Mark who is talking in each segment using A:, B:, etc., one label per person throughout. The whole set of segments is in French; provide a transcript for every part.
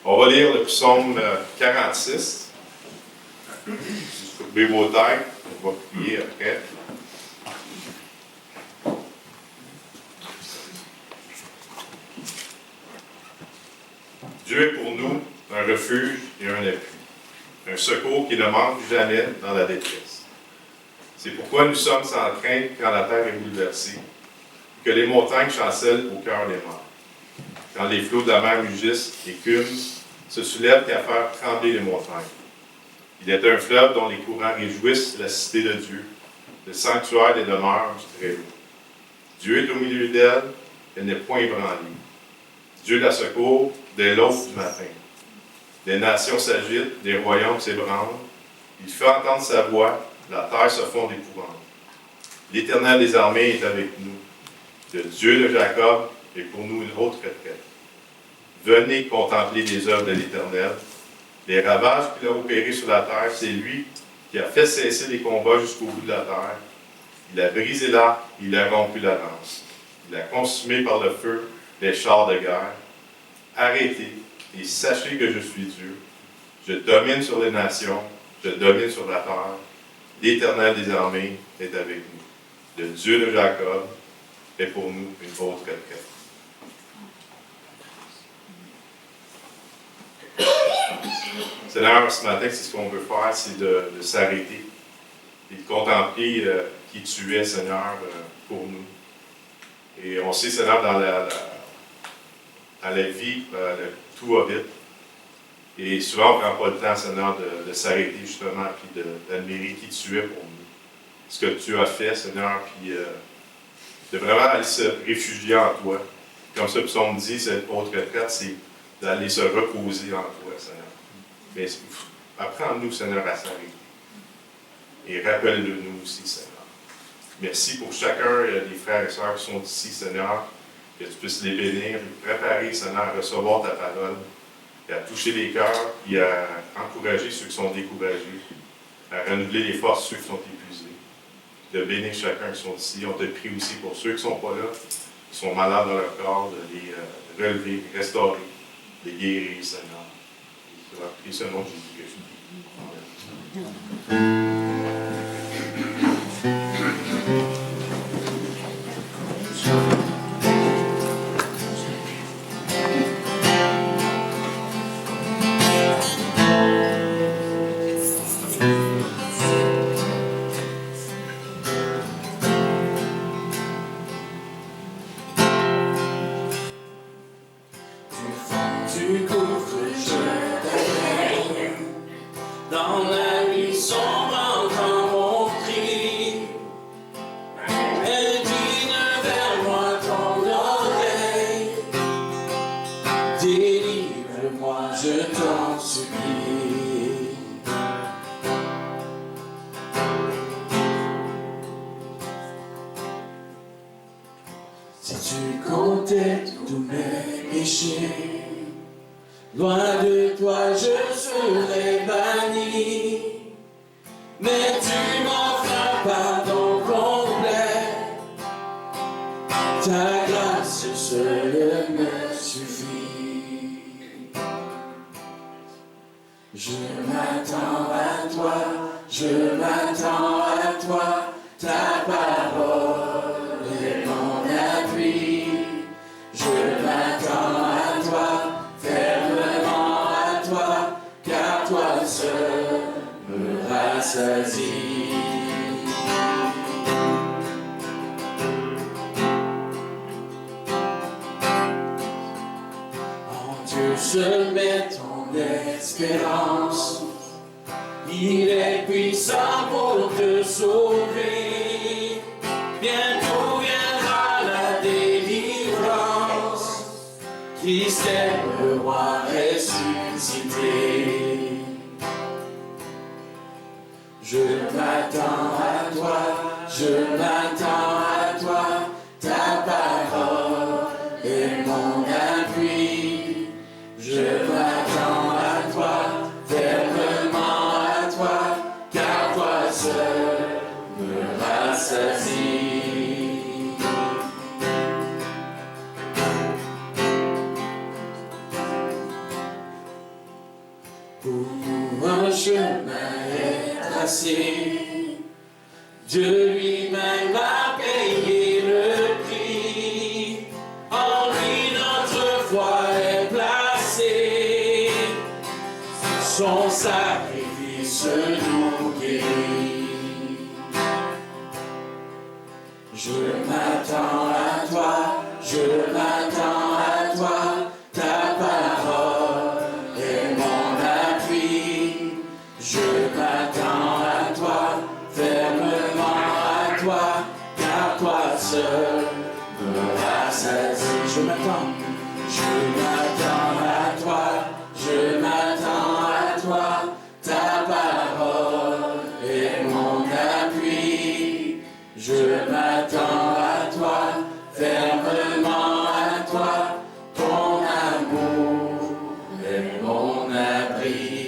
A: On va lire le psaume 46. Si vous courbez vos têtes, on va prier après. Dieu est pour nous un refuge et un appui, un secours qui ne manque jamais dans la détresse. C'est pourquoi nous sommes sans crainte quand la terre est bouleversée, et que les montagnes chancellent au cœur des morts. Quand les flots de la mer mugissent, l'écume se soulève qu'à faire trembler les montagnes. Il est un fleuve dont les courants réjouissent la cité de Dieu, le sanctuaire des demeures du Très-Haut. Dieu est au milieu d'elle, elle n'est point ébranlée. Dieu la secourt dès l'aube du matin. Les nations s'agitent, les royaumes s'ébranlent. Il fait entendre sa voix, la terre se fond d'épouvante. L'Éternel des armées est avec nous. Le Dieu de Jacob est pour nous une haute retraite. Venez contempler les œuvres de l'Éternel. Les ravages qu'il a opérés sur la terre, c'est lui qui a fait cesser les combats jusqu'au bout de la terre. Il a brisé l'arc, il a rompu la lance. Il a consumé par le feu les chars de guerre. Arrêtez et sachez que je suis Dieu. Je domine sur les nations, je domine sur la terre. L'Éternel des armées est avec nous. Le Dieu de Jacob est pour nous une haute retraite. Seigneur, ce matin, c'est ce qu'on veut faire, c'est de s'arrêter et de contempler qui tu es, Seigneur, pour nous. Et on sait, Seigneur, dans la vie, tout va vite. Et souvent, on ne prend pas le temps, Seigneur, de s'arrêter justement, puis d'admirer qui tu es pour nous. Ce que tu as fait, Seigneur, puis de vraiment aller se réfugier en toi. Comme ça, le psaume dit, cette haute retraite, c'est d'aller se reposer en toi, Seigneur. Mais apprends-nous, Seigneur, à s'arrêter. Et rappelle-le-nous aussi, Seigneur. Merci pour chacun des frères et sœurs qui sont ici, Seigneur, que tu puisses les bénir, les préparer, Seigneur, à recevoir ta parole, et à toucher les cœurs, et à encourager ceux qui sont découragés, à renouveler les forces ceux qui sont épuisés, de bénir chacun qui sont ici. On te prie aussi pour ceux qui ne sont pas là, qui sont malades dans leur corps, de les relever, de restaurer, de les guérir, Seigneur. Je vais prier ce nom de Jésus que je prie. Amen.
B: Je mets ton espérance, il est puissant pour te sauver. Bientôt viendra la délivrance, Christ est le roi ressuscité. Je m'attends à toi, je m'attends à toi, ta parole est mon appui. Je m'attends à toi, fermement à toi, car toi seul me rassasie. Pour un chemin est tracé, Dieu lui-même a payé le prix. En lui notre foi est placée, son sacrifice nous guérit. Je m'attends à toi, je m'attends à toi, ta parole est mon appui. Je m'attends à toi, fermement à toi, car toi seul me rassasie. Je m'attends à toi, je m'attends à toi, ta parole est mon appui. Je m'attends à toi, fermement à toi, ton amour est mon abri.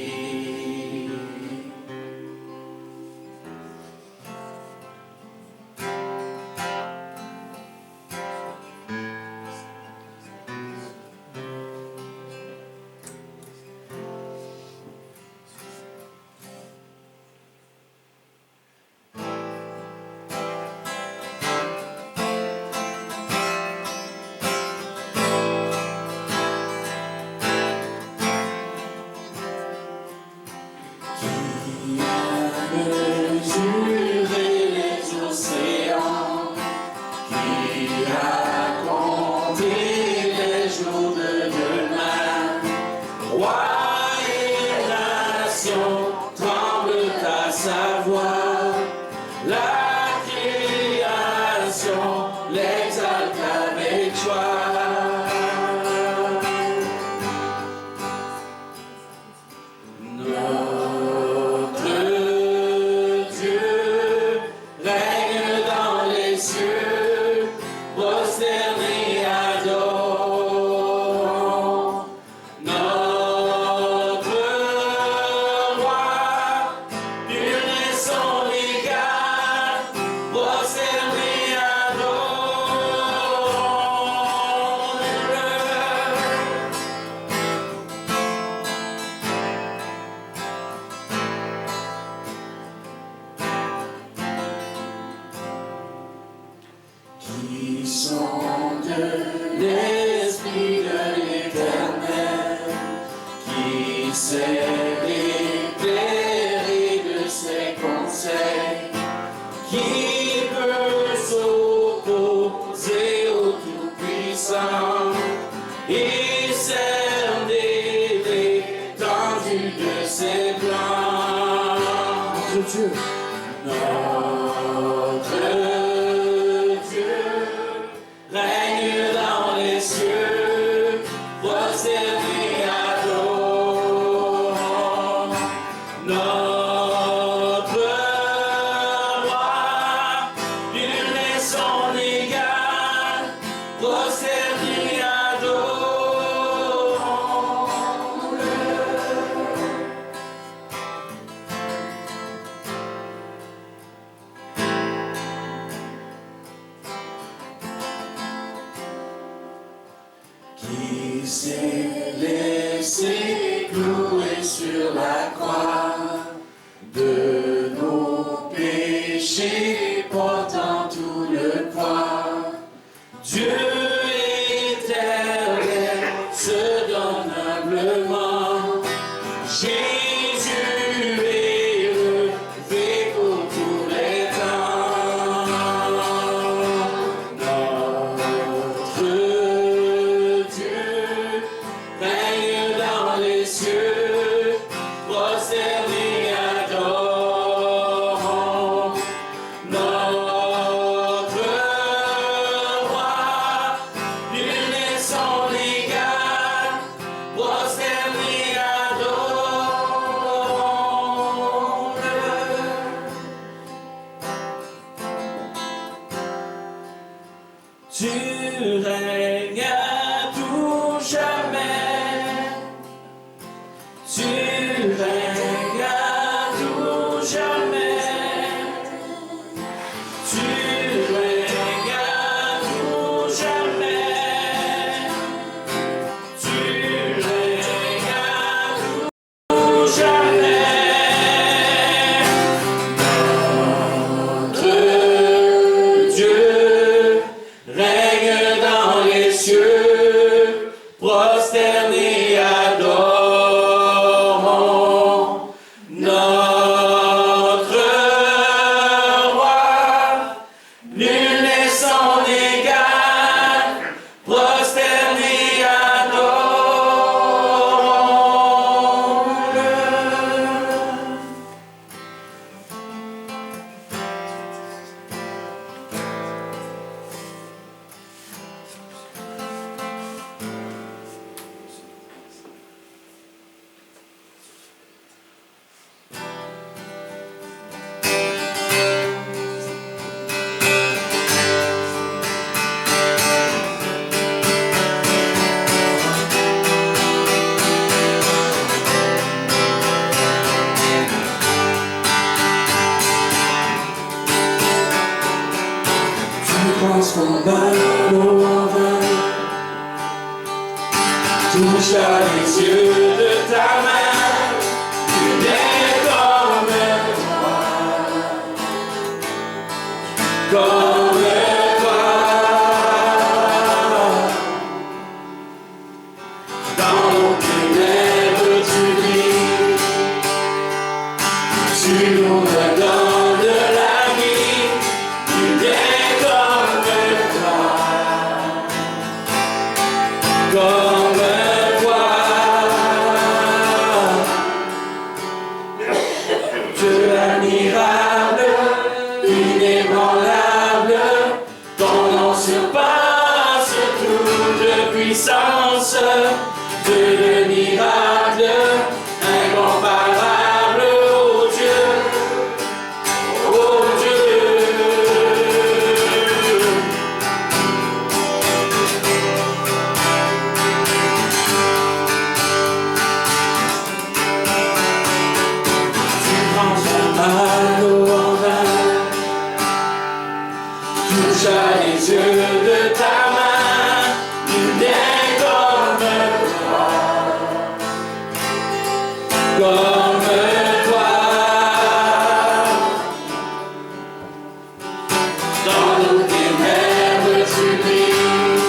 B: miracle incomparable, oh Dieu, oh Dieu. Tu transformes l'eau en vin, touche à les yeux de ta main, nul n'est comme toi, comme toi. Dans nos ténèbres tu brilles,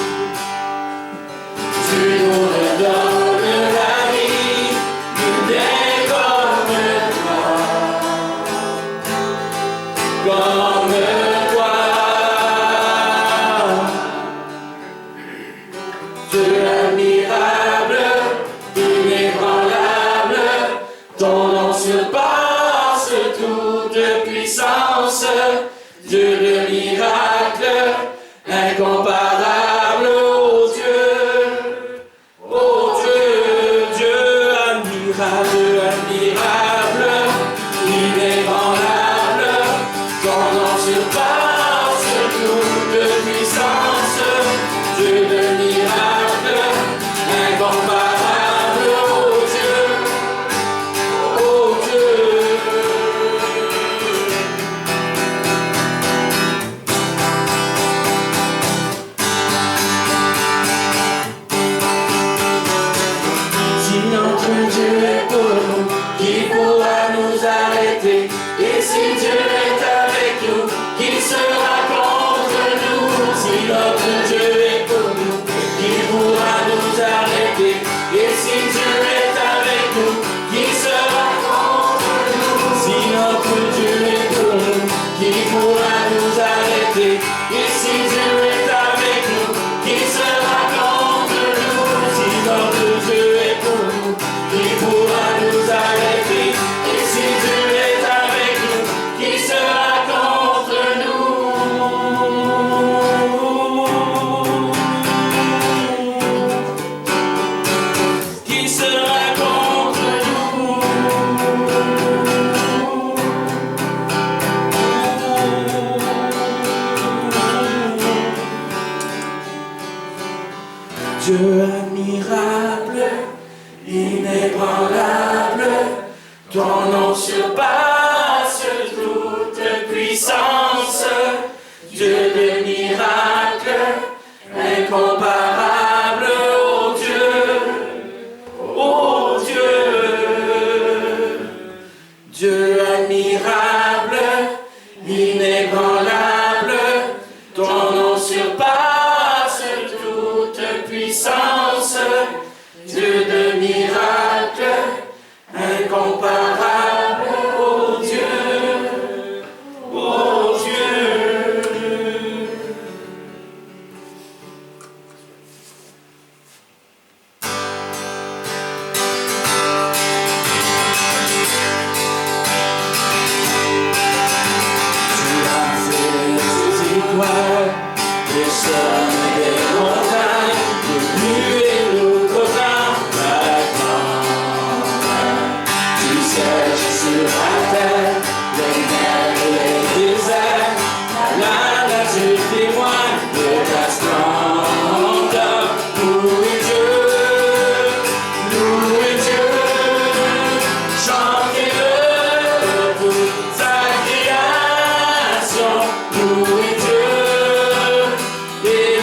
B: tu nous redonnes la vie, nul n'est comme toi, comme toi. Dieu admirable, inébranlable, ton nom surpasse toute puissance. Dieu de miracle, incomparable, oh Dieu, Dieu admirable, admirable, inébranlable, ton nom surpasse toute puissance. Dieu de miracle, incomparable, oh Dieu, oh Dieu. Si notre Dieu est pour nous, qui pourra nous arrêter? Et si Dieu est avec nous, qui sera contre nous? Si notre Dieu est pour nous, qui pourra nous arrêter? Et si Dieu est avec nous, qui sera contre nous? Si notre Dieu est pour nous, qui pourra nous arrêter? Et si Dieu est avec nous, qui sera contre nous? Si notre Dieu est pour nous, qui pourra nous arrêter? Et si Dieu est avec nous, qui sera contre nous? Qui sera contre nous? Dieu admirable, inébranlable, ton nom surpasse toute puissance. Dieu de miracle, incomparable, oh Dieu, oh Dieu. Dieu admirable, inébranlable, ton nom surpasse toute puissance. Dieu de miracle, incomparable, oh Dieu, oh Dieu. Tu as fait des étoiles, des sommets, des montagnes, des nuées et nos copains, tu sièges sur la terre, les mers et les déserts, la nature témoigne de ta splendeur. Louez Dieu, chantez-le pour sa création. Louez Dieu, et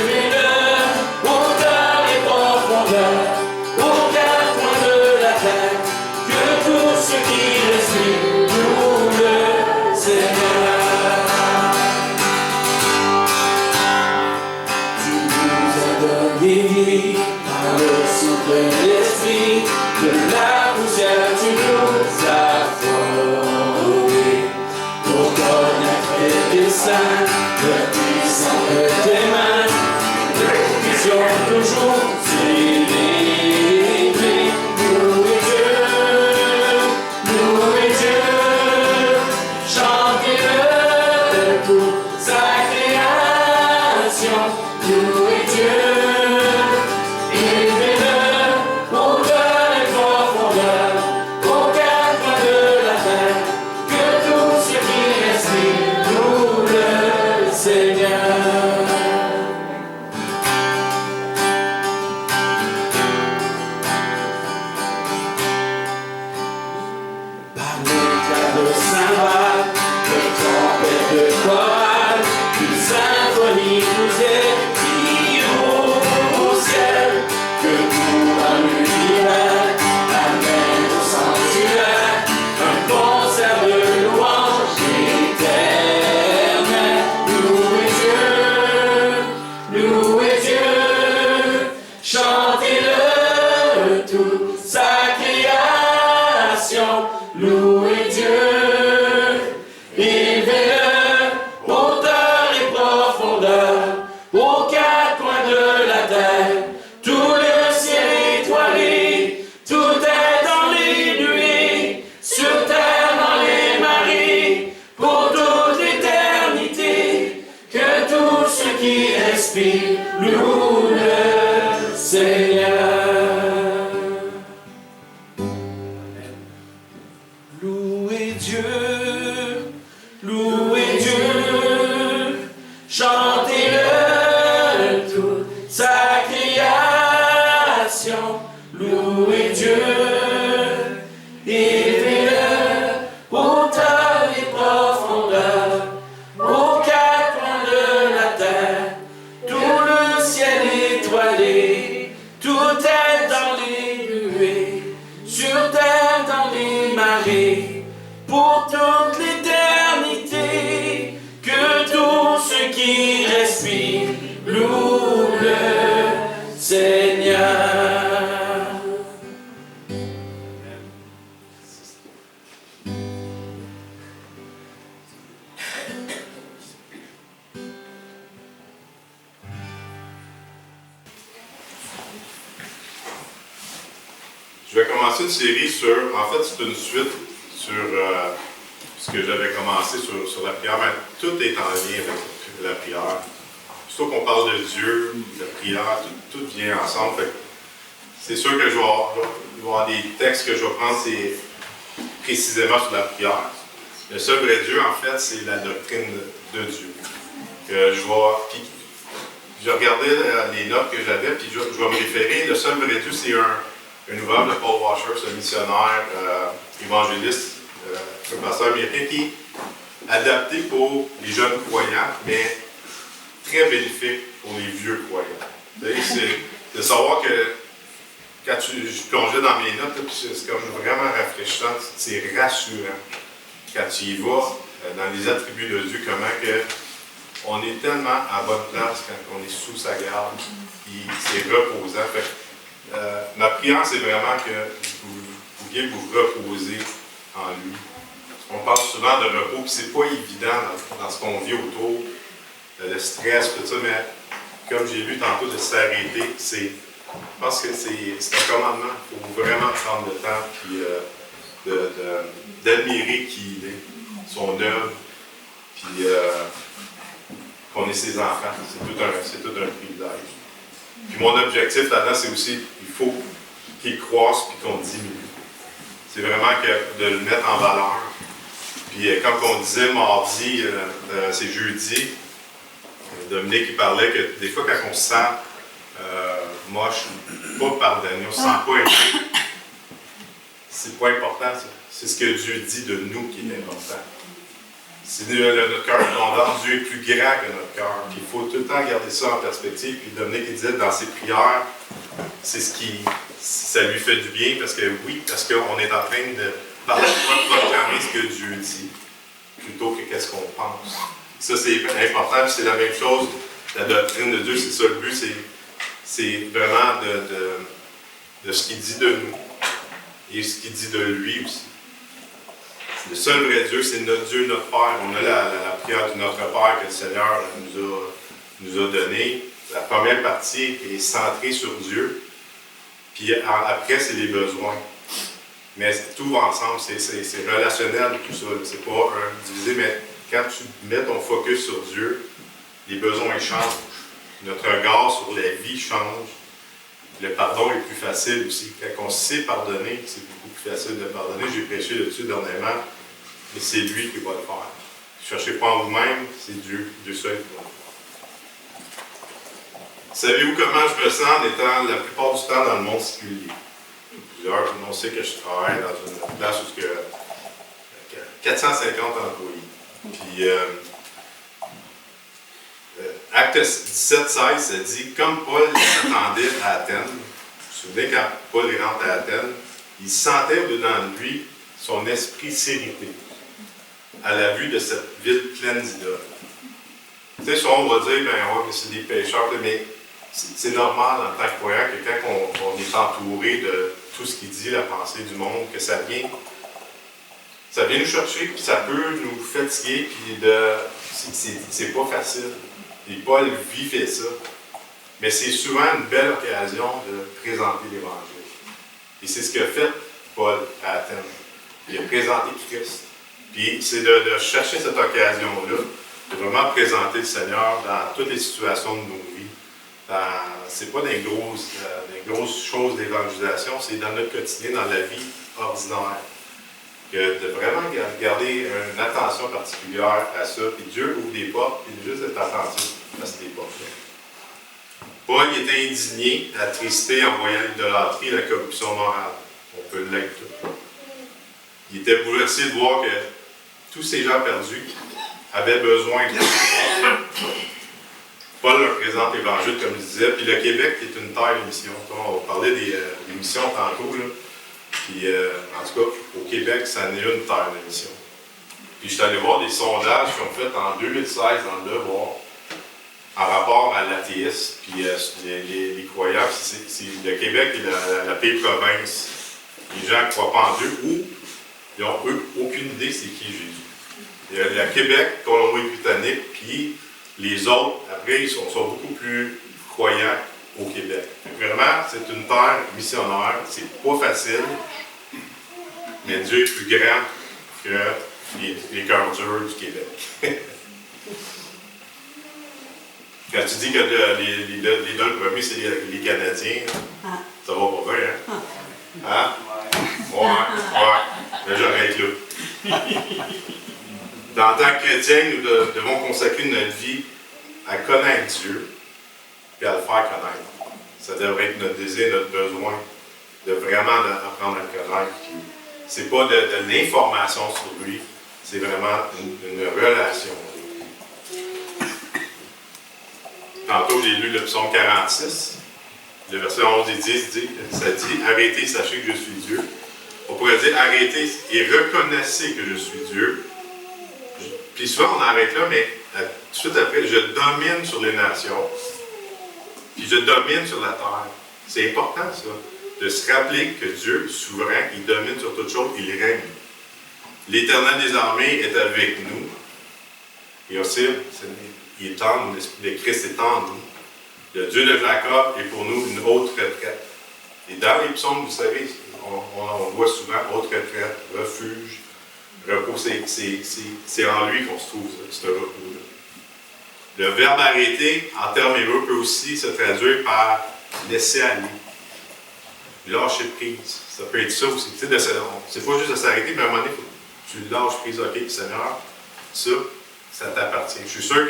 B: Dieu, louez Dieu, chantez-le toute sa création, louez Dieu, élevez-le, hauteur et profondeur, aux quatre coins de la terre, tout le ciel étoilé, tout est dans les nuées, sur terre dans les marées, pour toute l'éternité, que tout ce qui respire loue le Seigneur.
A: Je vais commencer une série sur, en fait c'est une suite sur ce que j'avais commencé sur la prière, mais tout est en lien avec la prière. Surtout qu'on parle de Dieu, de prière, tout vient ensemble. C'est sûr que je vais avoir des textes que je vais prendre, c'est précisément sur la prière. Le seul vrai Dieu, en fait, c'est la doctrine de Dieu. Je regardais les notes que j'avais, puis je vais me référer. Le seul vrai Dieu, c'est un ouvrage de Paul Washer, ce missionnaire, évangéliste, un pasteur américain qui est adapté pour les jeunes croyants, mais très bénéfique pour les vieux croyants. C'est de savoir que quand je plongeais dans mes notes, c'est comme vraiment rafraîchissant, c'est rassurant. Quand tu y vas, dans les attributs de Dieu, comment que on est tellement à bonne place quand on est sous sa garde, puis c'est reposant. Ma prière, c'est vraiment que vous pouviez vous reposer en lui. On parle souvent de repos, puis c'est pas évident dans ce qu'on vit autour, le stress, tout ça, mais comme j'ai lu tantôt, de s'arrêter, je pense que c'est un commandement. Il faut vraiment prendre le temps, puis d'admirer qui il est, son œuvre, puis qu'on est ses enfants. C'est tout un privilège. Puis mon objectif là-dedans, c'est aussi, il faut qu'il croisse puis qu'on diminue. C'est vraiment de le mettre en valeur. Puis comme on disait mardi, c'est jeudi, Dominique il parlait que des fois quand on se sent moche, pas pardonné, on ne se sent pas aimé. C'est pas important, ça. C'est ce que Dieu dit de nous qui est important. C'est notre cœur abondant, Dieu est plus grand que notre cœur. Puis il faut tout le temps garder ça en perspective. Puis Dominique il disait dans ses prières, c'est ça lui fait du bien parce qu'on est en train de proclamer ce que Dieu dit, plutôt que qu'est-ce qu'on pense. Ça c'est important, puis c'est la même chose, la doctrine de Dieu, c'est ça le but, c'est vraiment de ce qu'il dit de nous et ce qu'il dit de lui aussi. Le seul vrai Dieu, c'est notre Dieu, notre Père. On a la prière de notre Père que le Seigneur nous a donnée. La première partie est centrée sur Dieu. Puis après, c'est les besoins. Mais tout va ensemble, c'est relationnel tout ça. C'est pas un divisé, mais quand tu mets ton focus sur Dieu, les besoins changent. Notre regard sur la vie change. Le pardon est plus facile aussi. Quand on sait pardonner, c'est beaucoup plus facile de pardonner. J'ai prêché là-dessus dernièrement, mais c'est lui qui va le faire. Ne cherchez pas en vous-même, c'est Dieu seul qui va le faire. Savez-vous comment je me sens en étant la plupart du temps dans le monde séculier? Plusieurs, tout le monde sait que je travaille dans une place où il y a 450 employés. Puis, Acte 17-16, ça dit, comme Paul s'attendait à Athènes, vous vous souvenez quand Paul rentre à Athènes, il sentait au-dedans de lui son esprit s'irriter à la vue de cette ville pleine d'idoles. Tu sais, souvent on va dire, ouais, mais c'est des pécheurs, mais c'est normal en tant que croyant que quand on est entouré de tout ce qu'il dit, la pensée du monde, que ça vient nous chercher, puis ça peut nous fatiguer, puis c'est pas facile. Et Paul vivait ça. Mais c'est souvent une belle occasion de présenter l'Évangile. Et c'est ce qu'a fait Paul à Athènes. Il a présenté Christ. Puis c'est de chercher cette occasion-là, de vraiment présenter le Seigneur dans toutes les situations de nos vies. C'est pas des grosses choses d'évangélisation, c'est dans notre quotidien, dans la vie ordinaire. que de vraiment garder une attention particulière à ça. Puis Dieu ouvre des portes, puis juste être attentif à ces portes-là. Paul était indigné, attristé en voyant l'idolâtrie et la corruption morale. On peut le lire tout. Il était bouleversé de voir que tous ces gens perdus avaient besoin de Paul leur présente l'Évangile, comme je disais, puis le Québec est une terre de mission. On va parler des missions tantôt, là. Puis, en tout cas, au Québec, ça en est une terre de mission. Puis, je suis allé voir des sondages qui ont fait en 2016 dans le Devoir en rapport à l'athéisme, puis les croyants. Le Québec est la pire province. Les gens ne croient pas en Dieu ou ils n'ont aucune idée c'est qui Jésus. Il y a le Québec, Colombie-Britannique, puis les autres, après, ils sont beaucoup plus croyants au Québec. Vraiment, c'est une terre missionnaire, c'est pas facile, mais Dieu est plus grand que les cœurs durs du Québec. Quand tu dis que l'idole premier, c'est les Canadiens, ça va pas bien, hein? Hein? Ouais. Mais j'arrête là. En tant que chrétiens, nous devons consacrer notre vie à connaître Dieu et à le faire connaître. Ça devrait être notre désir, notre besoin de vraiment apprendre à le connaître. Ce n'est pas de l'information sur lui, c'est vraiment une relation. Tantôt, j'ai lu le psaume 46, le verset 11 et 10, ça dit « Arrêtez, sachez que je suis Dieu ». On pourrait dire « Arrêtez et reconnaissez que je suis Dieu ». Puis souvent, on arrête là, mais tout de suite après, je domine sur les nations, puis je domine sur la terre. C'est important, ça, de se rappeler que Dieu, souverain, il domine sur toutes choses, il règne. L'Éternel des armées est avec nous. Et aussi, il est en nous, l'Esprit de Christ est en nous. Le Dieu de Jacob est pour nous une haute retraite. Et dans les psaumes, vous savez, on voit souvent haute retraite, refuge, repos. C'est en lui qu'on se trouve, ce repos-là. Le verbe arrêter, en termes hébreux, peut aussi se traduire par laisser aller. Lâcher prise. Ça peut être ça aussi. C'est pas juste de s'arrêter, mais à un moment donné, tu lâches prise. OK, Seigneur, ça t'appartient. Je suis sûr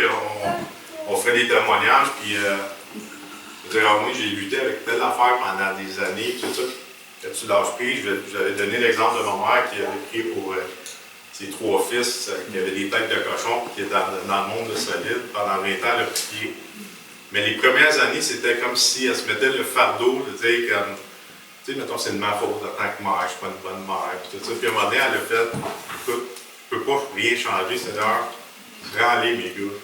A: qu'on ferait des témoignages, puis je dirais, moi, j'ai lutté avec telle affaire pendant des années, tout ça. Quand tu lâches prise, j'avais donné l'exemple de ma mère qui avait pris pour ses 3 fils, qui avaient des têtes de cochon, qui étaient dans le monde de solide pendant 20 ans, le prier. Mais les premières années, c'était comme si elle se mettait le fardeau de dire comme, tu sais, mettons, c'est de ma faute en tant que mère, je ne suis pas une bonne mère, puis tout ça. Puis à un moment donné, elle a fait, écoute, je ne peux pas rien changer, Seigneur, prends-les, mes gars.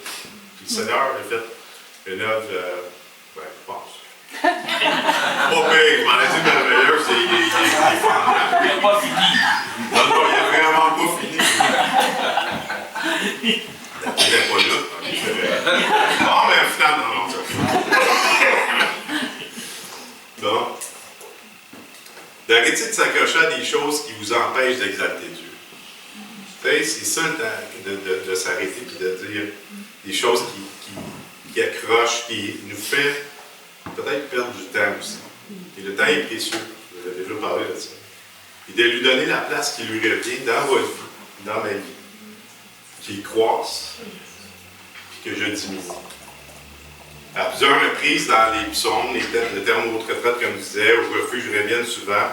A: Puis le Seigneur a fait une œuvre, je pense. Pas pire, je m'en ai dit merveilleux, il est fort.
C: Il n'a pas fini.
A: Non, il n'a vraiment pas fini. Il n'est pas là. Non, mais finalement, non. Non. D'arrêter de s'accrocher à des choses qui vous empêchent d'exalter Dieu. Vous savez, c'est ça de s'arrêter et de dire des choses qui accrochent, qui nous fait peut-être perdre du temps aussi. Et le temps est précieux. Vous avez déjà parlé de ça. Et de lui donner la place qui lui revient dans votre vie, dans ma vie. Qu'il croisse, puis que je diminue. À plusieurs reprises dans les psaumes, le terme haute retraite, comme je disais, au refuge reviennent souvent.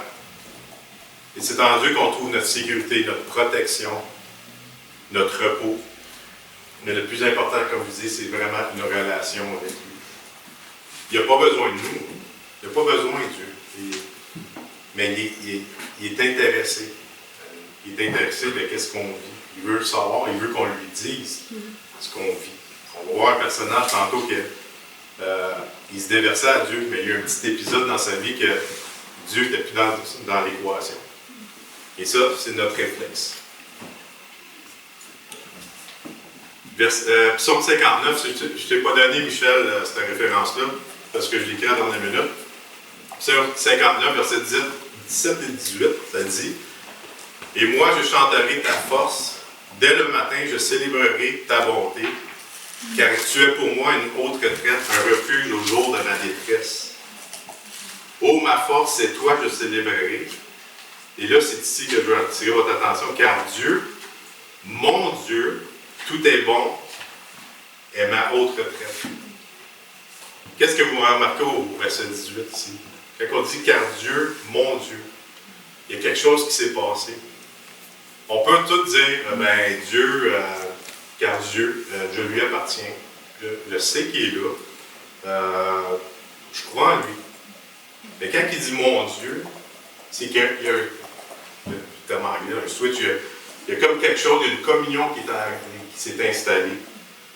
A: Et c'est en Dieu qu'on trouve notre sécurité, notre protection, notre repos. Mais le plus important, comme je disais, c'est vraiment une relation avec lui. Il n'a pas besoin de nous. Il n'a pas besoin de Dieu. Mais il est intéressé. Il est intéressé de qu'est-ce qu'on vit. Il veut le savoir, il veut qu'on lui dise ce qu'on vit. On va voir un personnage tantôt que il se déversait à Dieu, mais il y a eu un petit épisode dans sa vie que Dieu n'était plus dans l'équation. Et ça, c'est notre réflexe. Psaume 59, je ne t'ai pas donné, Michel, cette référence-là, parce que je l'écris dans la minute. Psaume 59, versets 17 et 18, ça dit « Et moi, je chanterai ta force. Dès le matin, je célébrerai ta bonté, car tu es pour moi une haute retraite, un refuge au jour de ma détresse. Ô ma force, c'est toi que je célébrerai. Et là, c'est ici que je veux attirer votre attention, car Dieu, mon Dieu, tout est bon, est ma haute retraite. Qu'est-ce que vous remarquez au verset 18 ici? Quand on dit « car Dieu, mon Dieu », il y a quelque chose qui s'est passé. On peut tout dire « ben Dieu, car Dieu, je lui appartiens, je sais qu'il est là, je crois en lui ». Mais quand il dit « mon Dieu », c'est qu'il y a un switch, il y a comme quelque chose, il y a une communion qui s'est installée,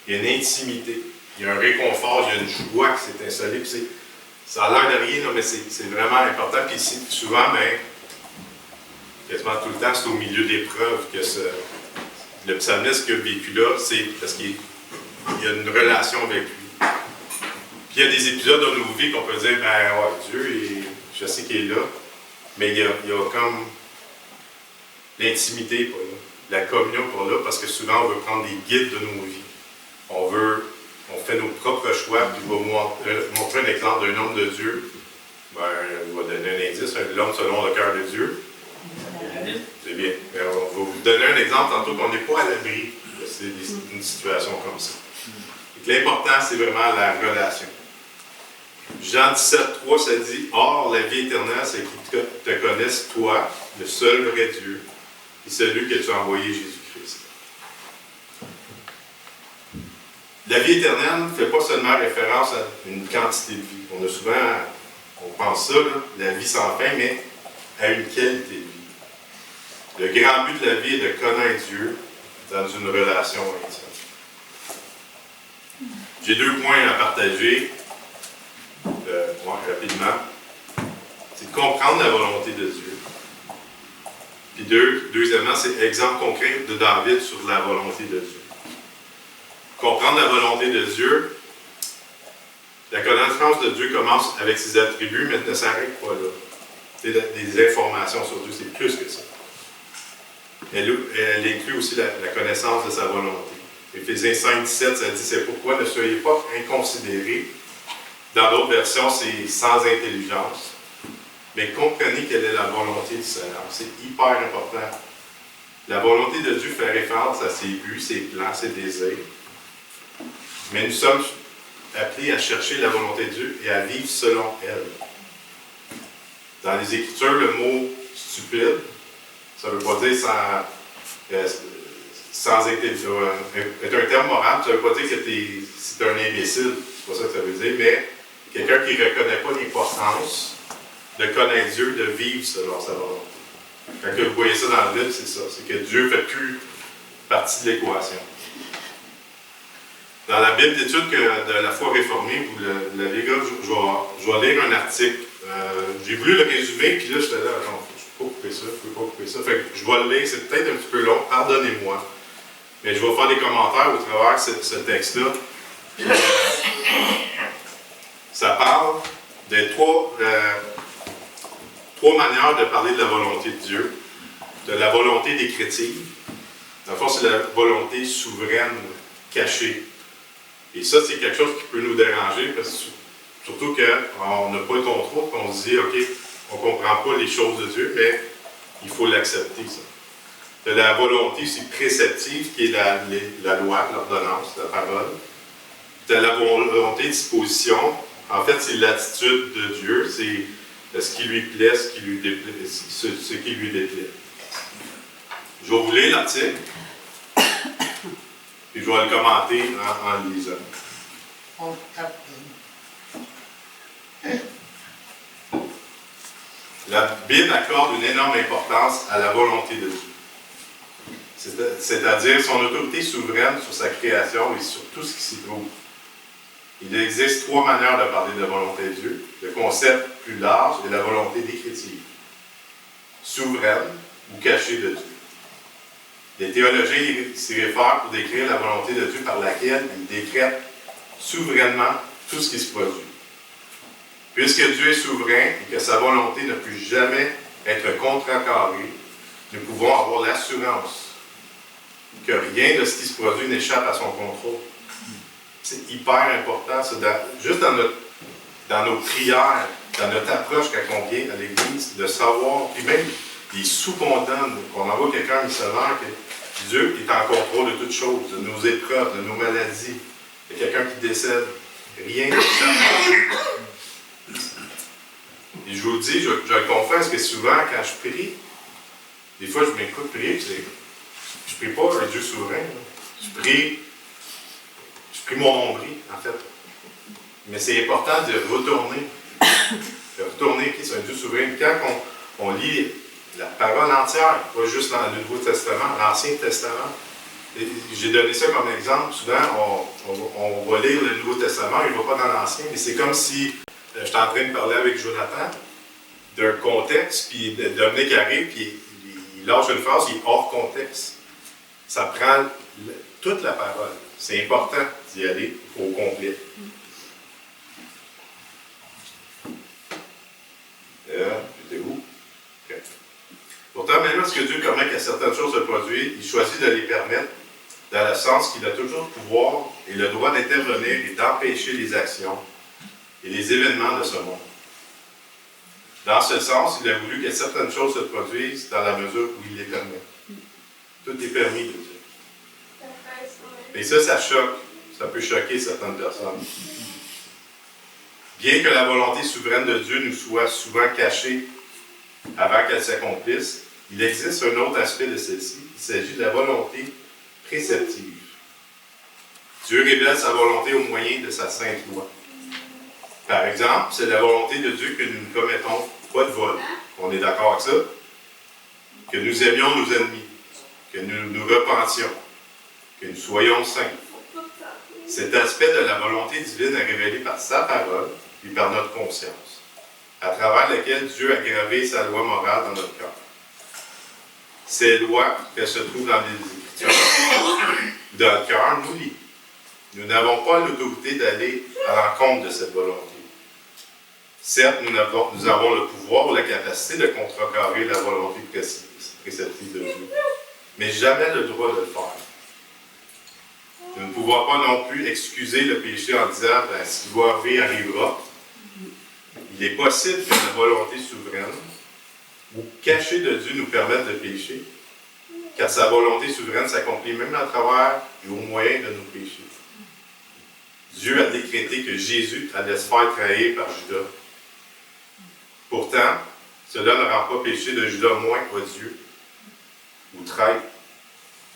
A: il y a une intimité, il y a un réconfort, il y a une joie qui s'est installée. Puis ça a l'air de rien, là, mais c'est vraiment important. Puis ici, souvent, quasiment tout le temps, c'est au milieu d'épreuves que le psalmiste qui a vécu là, c'est parce qu'il y a une relation avec lui. Puis il y a des épisodes dans nos vies qu'on peut dire, ben ouais, Dieu, je sais qu'il est là, mais il y a comme l'intimité pas là, la communion pas là, parce que souvent on veut prendre des guides de nos vies. On fait nos propres choix, puis je vais montrer un exemple d'un homme de Dieu. Ben, je vais donner un indice, l'homme selon le cœur de Dieu. C'est bien. Mais on va vous donner un exemple tantôt qu'on n'est pas à l'abri de une situation comme ça. L'important, c'est vraiment la relation. Jean 17,3, ça dit « Or, la vie éternelle, c'est qu'ils te connaissent, toi, le seul vrai Dieu, et celui que tu as envoyé, Jésus-Christ. » La vie éternelle ne fait pas seulement référence à une quantité de vie. On a souvent, on pense ça, là, la vie sans fin, mais à une qualité de vie. Le grand but de la vie est de connaître Dieu dans une relation intime. J'ai 2 points à partager rapidement. C'est de comprendre la volonté de Dieu. Puis deuxièmement, c'est exemple concret de David sur la volonté de Dieu. Comprendre la volonté de Dieu, la connaissance de Dieu commence avec ses attributs, mais ne s'arrête pas là. C'est des informations sur Dieu, c'est plus que ça. Elle inclut aussi la connaissance de sa volonté. Éphésiens 5, 17, ça dit « C'est pourquoi ne soyez pas inconsidérés. » Dans d'autres versions, c'est « sans intelligence. » Mais comprenez quelle est la volonté du Seigneur. C'est hyper important. La volonté de Dieu fait référence à ses buts, ses plans, ses désirs. Mais nous sommes appelés à chercher la volonté de Dieu et à vivre selon elle. Dans les Écritures, le mot « stupide », ça ne veut pas dire sans intelligence. C'est un terme moral, ça ne veut pas dire que c'est un imbécile, c'est pas ça que ça veut dire, mais quelqu'un qui ne reconnaît pas l'importance de connaître Dieu, de vivre selon sa volonté. Quand vous voyez ça dans la Bible, c'est ça, c'est que Dieu ne fait plus partie de l'équation. Dans la Bible d'études de la foi réformée, vous l'avez vu, je vais lire un article. J'ai voulu le résumer, puis là, j'étais là, attends, je ne peux pas couper ça. Fait que je vais le lire, c'est peut-être un petit peu long, pardonnez-moi. Mais je vais faire des commentaires au travers de ce texte-là. Ça parle des trois manières de parler de la volonté de Dieu. De la volonté décrétive. Dans le fond, c'est la volonté souveraine, cachée. Et ça, c'est quelque chose qui peut nous déranger, parce que, surtout qu'on n'a pas le contrôle, qu'on se dit, OK, on ne comprend pas les choses de Dieu, mais il faut l'accepter, ça. De la volonté aussi préceptive, qui est la loi, l'ordonnance, la parole. De la volonté disposition, en fait, c'est l'attitude de Dieu, c'est ce qui lui plaît, ce qui lui déplaît, ce qui lui déplaît. Je vais vous lire l'article, puis je vais le commenter en le lisant. La Bible accorde une énorme importance à la volonté de Dieu. C'est-à-dire son autorité souveraine sur sa création et sur tout ce qui s'y trouve. Il existe 3 manières de parler de la volonté de Dieu. Le concept plus large est la volonté décrétive, souveraine ou cachée de Dieu. Les théologiens s'y réfèrent pour décrire la volonté de Dieu par laquelle il décrète souverainement tout ce qui se produit. Puisque Dieu est souverain et que sa volonté ne peut jamais être contrecarrée, nous pouvons avoir l'assurance que rien de ce qui se produit n'échappe à son contrôle. C'est hyper important, ça, juste dans nos prières, dans notre approche quand on vient à l'Église, de savoir, puis même des sous qu'on donne, qu'on envoie quelqu'un missionnaire, que Dieu est en contrôle de toutes choses, de nos épreuves, de nos maladies. Il y a quelqu'un qui décède. Rien ne s'arrange. Et je vous le dis, je le confesse que souvent, quand je prie, des fois, je m'écoute prier, je prie pas un Dieu souverain. Là. Je prie mon nombril, en fait. Mais c'est important de retourner. Qui est un Dieu souverain. Quand on lit la parole entière, pas juste dans le Nouveau Testament, l'Ancien Testament. J'ai donné ça comme exemple. Souvent, on va lire le Nouveau Testament, il ne va pas dans l'Ancien, mais c'est comme si j'étais en train de parler avec Jonathan d'un contexte, puis Dominique arrive, puis il lâche une phrase, il est hors contexte. Ça prend toute la parole. C'est important d'y aller au complet. J'étais où? Okay. Pourtant, même lorsque Dieu permet que certaines choses se produisent, il choisit de les permettre dans le sens qu'il a toujours le pouvoir et le droit d'intervenir et d'empêcher les actions et les événements de ce monde. Dans ce sens, il a voulu que certaines choses se produisent dans la mesure où il les permet. Tout est permis de Dieu. Et ça choque. Ça peut choquer certaines personnes. Bien que la volonté souveraine de Dieu nous soit souvent cachée avant qu'elle s'accomplisse, il existe un autre aspect de celle-ci. Il s'agit de la volonté préceptive. Dieu révèle sa volonté au moyen de sa sainte loi. Par exemple, c'est la volonté de Dieu que nous ne commettons pas de vol. On est d'accord avec ça? Que nous aimions nos ennemis, que nous nous repentions, que nous soyons saints. Cet aspect de la volonté divine est révélé par sa parole et par notre conscience, à travers laquelle Dieu a gravé sa loi morale dans notre cœur. Ces lois, qu'elles se trouvent dans les Écritures, dans le cœur, nous lient. Nous n'avons pas l'autorité d'aller à l'encontre de cette volonté. Certes, nous avons le pouvoir ou la capacité de contrecarrer la volonté préceptive de Dieu, mais jamais le droit de le faire. Nous ne pouvons pas non plus excuser le péché en disant « ce qui doit arriver arrivera ». Il est possible que la volonté souveraine ou cachée de Dieu nous permette de pécher, car sa volonté souveraine s'accomplit même à travers et au moyen de nos péchés. Dieu a décrété que Jésus allait se faire trahir par Judas. Pourtant, cela ne rend pas péché de Judas moins odieux ou traître.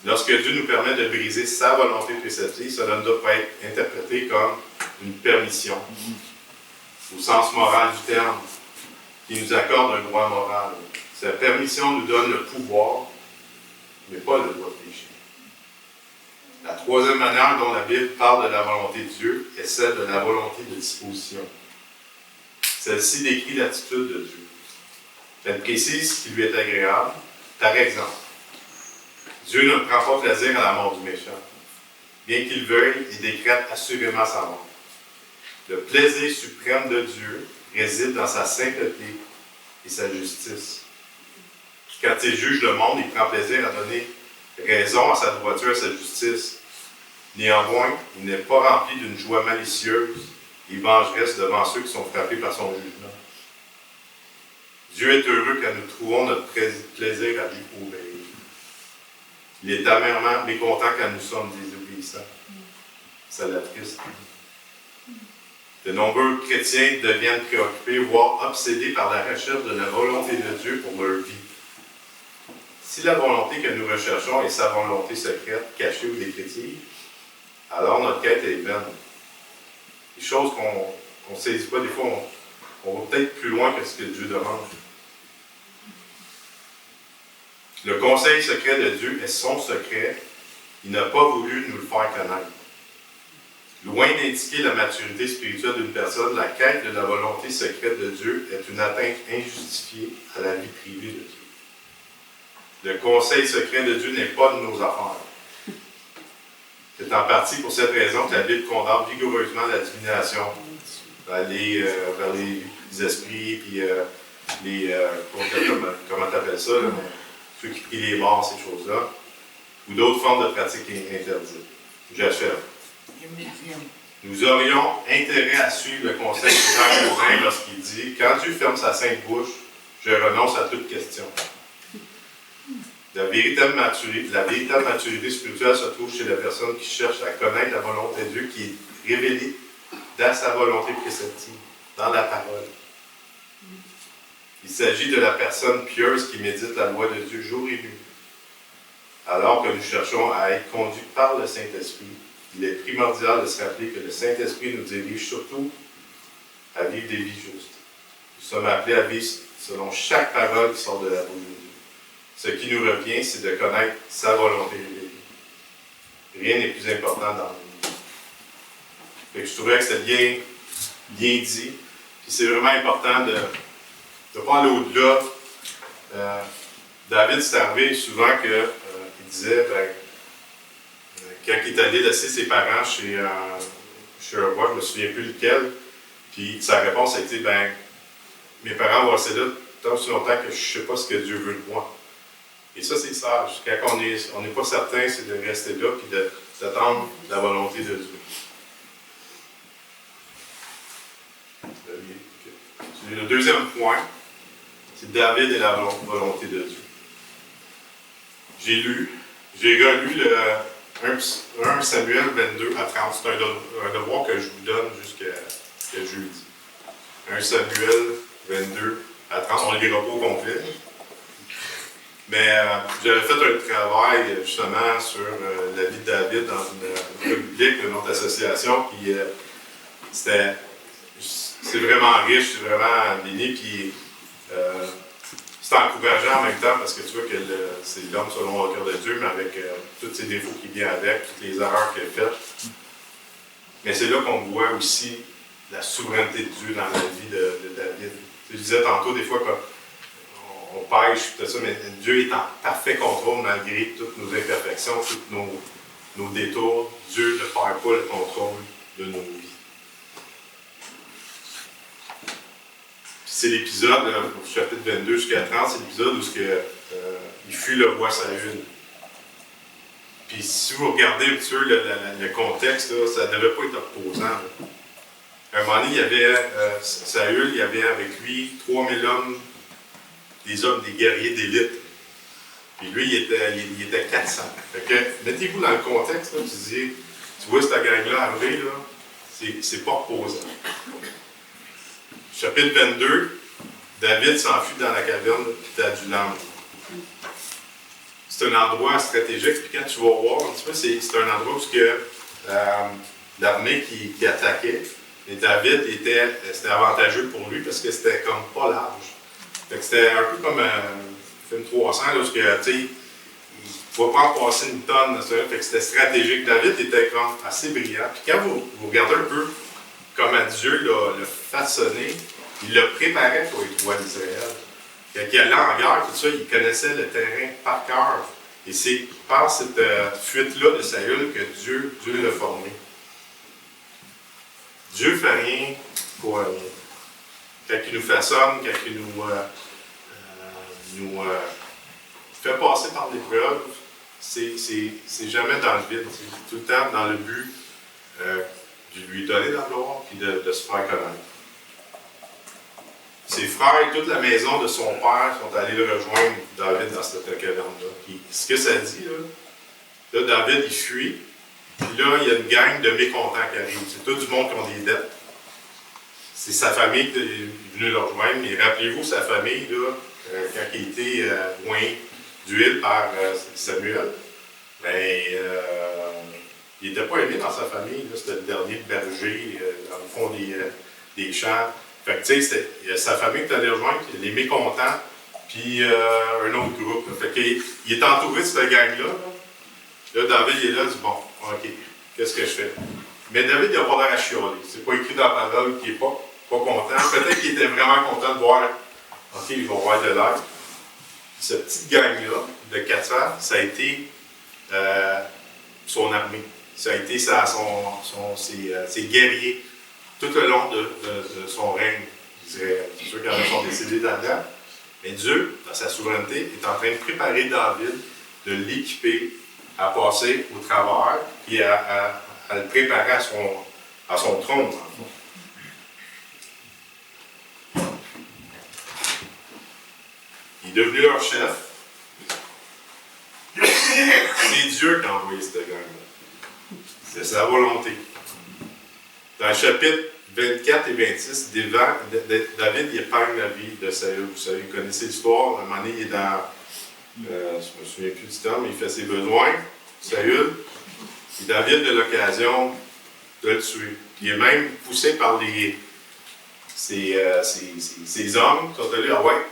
A: Lorsque Dieu nous permet de briser sa volonté préceptive, cela ne doit pas être interprété comme une permission, au sens moral du terme, qui nous accorde un droit moral. Cette permission nous donne le pouvoir, mais pas le droit de pécher. La troisième manière dont la Bible parle de la volonté de Dieu est celle de la volonté de disposition. Celle-ci décrit l'attitude de Dieu. Elle précise ce qui lui est agréable. Par exemple, Dieu ne prend pas plaisir à la mort du méchant. Bien qu'il veuille, il décrète assurément sa mort. Le plaisir suprême de Dieu réside dans sa sainteté et sa justice. Quand il juge le monde, il prend plaisir à donner raison à sa droiture et à sa justice. Néanmoins, il n'est pas rempli d'une joie malicieuse et vengeresse devant ceux qui sont frappés par son jugement. Dieu est heureux quand nous trouvons notre plaisir à lui obéir. Il est amèrement mécontent quand nous sommes désobéissants. Ça l'attriste. De nombreux chrétiens deviennent préoccupés, voire obsédés par la recherche de la volonté de Dieu pour leur vie. Si la volonté que nous recherchons est sa volonté secrète, cachée ou décrétive, alors notre quête est vaine. Des choses qu'on ne saisit pas, des fois, on va peut-être plus loin que ce que Dieu demande. Le conseil secret de Dieu est son secret. Il n'a pas voulu nous le faire connaître. Loin d'indiquer la maturité spirituelle d'une personne, la quête de la volonté secrète de Dieu est une atteinte injustifiée à la vie privée de Dieu. Le conseil secret de Dieu n'est pas de nos affaires. C'est en partie pour cette raison que la Bible condamne vigoureusement la divination, vers les esprits, puis comment tu appelles ça, là, ceux qui prient les morts, ces choses-là, ou d'autres formes de pratiques interdites. J'achève. Nous aurions intérêt à suivre le conseil du Père Calvin lorsqu'il dit « Quand Dieu ferme sa sainte bouche, je renonce à toute question. » La véritable maturité spirituelle se trouve chez la personne qui cherche à connaître la volonté de Dieu, qui est révélée dans sa volonté préceptive, dans la parole. Il s'agit de la personne pieuse qui médite la loi de Dieu jour et nuit. Alors que nous cherchons à être conduits par le Saint-Esprit, il est primordial de se rappeler que le Saint-Esprit nous dirige surtout à vivre des vies justes. Nous sommes appelés à vivre selon chaque parole qui sort de la bouche de Dieu. Ce qui nous revient, c'est de connaître sa volonté révélée. Rien n'est plus important dans le monde. Je trouvais que c'était bien dit. Puis c'est vraiment important de ne pas aller au-delà. David, c'est arrivé souvent qu'il disait, quand il est allé laisser ses parents chez un roi, je ne me souviens plus lequel, puis sa réponse a été, mes parents vont rester là tant aussi longtemps que je ne sais pas ce que Dieu veut de moi. Et ça, c'est sage. Quand on n'est pas certain, c'est de rester là et d'attendre la volonté de Dieu. Le deuxième point, c'est David et la volonté de Dieu. J'ai relu le 1 Samuel 22 à 30. C'est un devoir que je vous donne jusqu'à jeudi. 1 Samuel 22 à 30. On ne le lira pas au complet. Mais j'avais fait un travail justement sur la vie de David dans une biblique de notre association. Puis c'est vraiment riche, c'est vraiment béni. Puis c'est encourageant en même temps parce que tu vois que c'est l'homme selon le cœur de Dieu, mais avec tous ses défauts qui viennent avec, toutes les erreurs qu'il a faites. Mais c'est là qu'on voit aussi la souveraineté de Dieu dans la vie de David. Je disais tantôt, des fois, on pêche, tout ça, mais Dieu est en parfait contrôle malgré toutes nos imperfections, tous nos détours. Dieu ne perd pas le contrôle de nos vies. C'est l'épisode, au chapitre 22 jusqu'à 30, c'est l'épisode où il fuit le roi Saül. Puis si vous regardez un petit peu le contexte, là, ça ne devait pas être opposant. Là. À un moment donné, il y avait Saül, il y avait avec lui 3000 hommes, des guerriers d'élite. Puis lui, il était 400. Fait que, mettez-vous dans le contexte, là, tu vois cette gang-là arriver, là, c'est pas opposant. Chapitre 22, David s'enfuit dans la caverne d'Adulam. C'est un endroit stratégique, puis quand tu vas voir un petit peu, c'est un endroit où l'armée qui attaquait, et David c'était avantageux pour lui parce que c'était comme pas large. Fait que c'était un peu comme film 300, là, où tu sais, il ne va pas en passer une tonne, fait que c'était stratégique. David était comme assez brillant. Puis quand vous regardez un peu comment Dieu l'a façonné, il le préparait pour être roi d'Israël. Quand il allait en guerre, tout ça, il connaissait le terrain par cœur. Et c'est par cette fuite-là de Saül que Dieu l'a formé. Dieu ne fait rien pour rien. Quand il nous façonne, quand il nous fait passer par l'épreuve, c'est jamais dans le vide. C'est tout le temps dans le but de lui donner la gloire et de se faire connaître. Ses frères et toute la maison de son père sont allés le rejoindre, David, dans cette caverne-là. Puis, ce que ça dit, là, David, il fuit. Puis là, il y a une gang de mécontents qui arrive. C'est tout du monde qui ont des dettes. C'est sa famille qui est venue le rejoindre. Mais rappelez-vous, sa famille, là, quand il était loin d'huile par Samuel, il n'était pas aimé dans sa famille. C'était le dernier berger, dans le fond des champs. Fait que, tu sais, il y a sa famille qui est allée rejoindre, les mécontents, puis un autre groupe. Là. Fait qu'il est entouré de cette gang-là. Là, David, il est là, il dit, bon, OK, qu'est-ce que je fais? Mais David, il n'a pas l'air à chialer. C'est pas écrit dans la parole qu'il n'est pas content. Peut-être qu'il était vraiment content de voir, OK, il va avoir de l'air. Cette petite gang-là, de 400, ça a été son armée. Ça a été ses guerriers. Tout le long de son règne d'Israël. C'est sûr qu'il y en a qui sont décédés là-dedans. Mais Dieu, dans sa souveraineté, est en train de préparer David, de l'équiper à passer au travers et à le préparer à son trône. Il est devenu leur chef. C'est Dieu qui a envoyé cette gang-là. C'est sa volonté. Dans le chapitre 24 et 26, David il épargne la vie de Saül. Vous savez, vous connaissez l'histoire. À un moment donné, il est dans. Je ne me souviens plus du temps, mais il fait ses besoins. Saül. Et David a l'occasion de le tuer. Il est même poussé par ces hommes qui sont allés, ah ouais,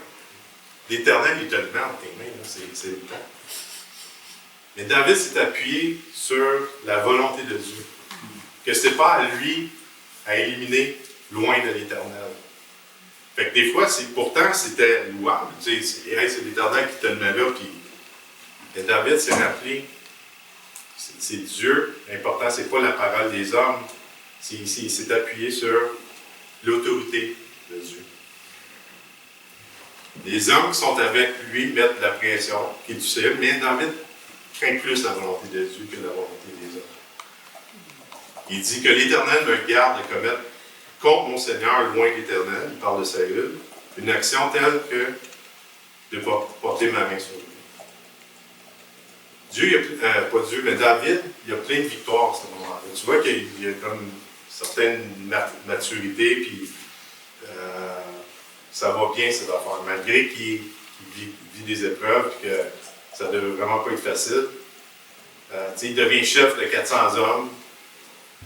A: l'Éternel est tellement dans tes mains, c'est le temps. Mais David s'est appuyé sur la volonté de Dieu. Que ce n'était pas à lui à éliminer loin de l'Éternel. Fait que des fois, pourtant, c'était louable. Tu sais, c'est l'Éternel qui te le met là. Et David s'est rappelé, c'est Dieu. L'important, c'est pas la parole des hommes. Il s'est appuyé sur l'autorité de Dieu. Les hommes qui sont avec lui mettent de la pression, qui est difficile, mais David craint plus la volonté de Dieu que la volonté des hommes. Il dit que l'Éternel me garde de commettre contre mon Seigneur loin de l'Éternel, il parle de Saül, une action telle que de porter ma main sur lui. Pas Dieu, mais David, il a plein de victoires à ce moment-là. Tu vois qu'il y a comme une certaine maturité, puis ça va bien cette affaire, malgré qu'il vit des épreuves, puis que ça ne devait vraiment pas être facile. Il devient chef de 400 hommes.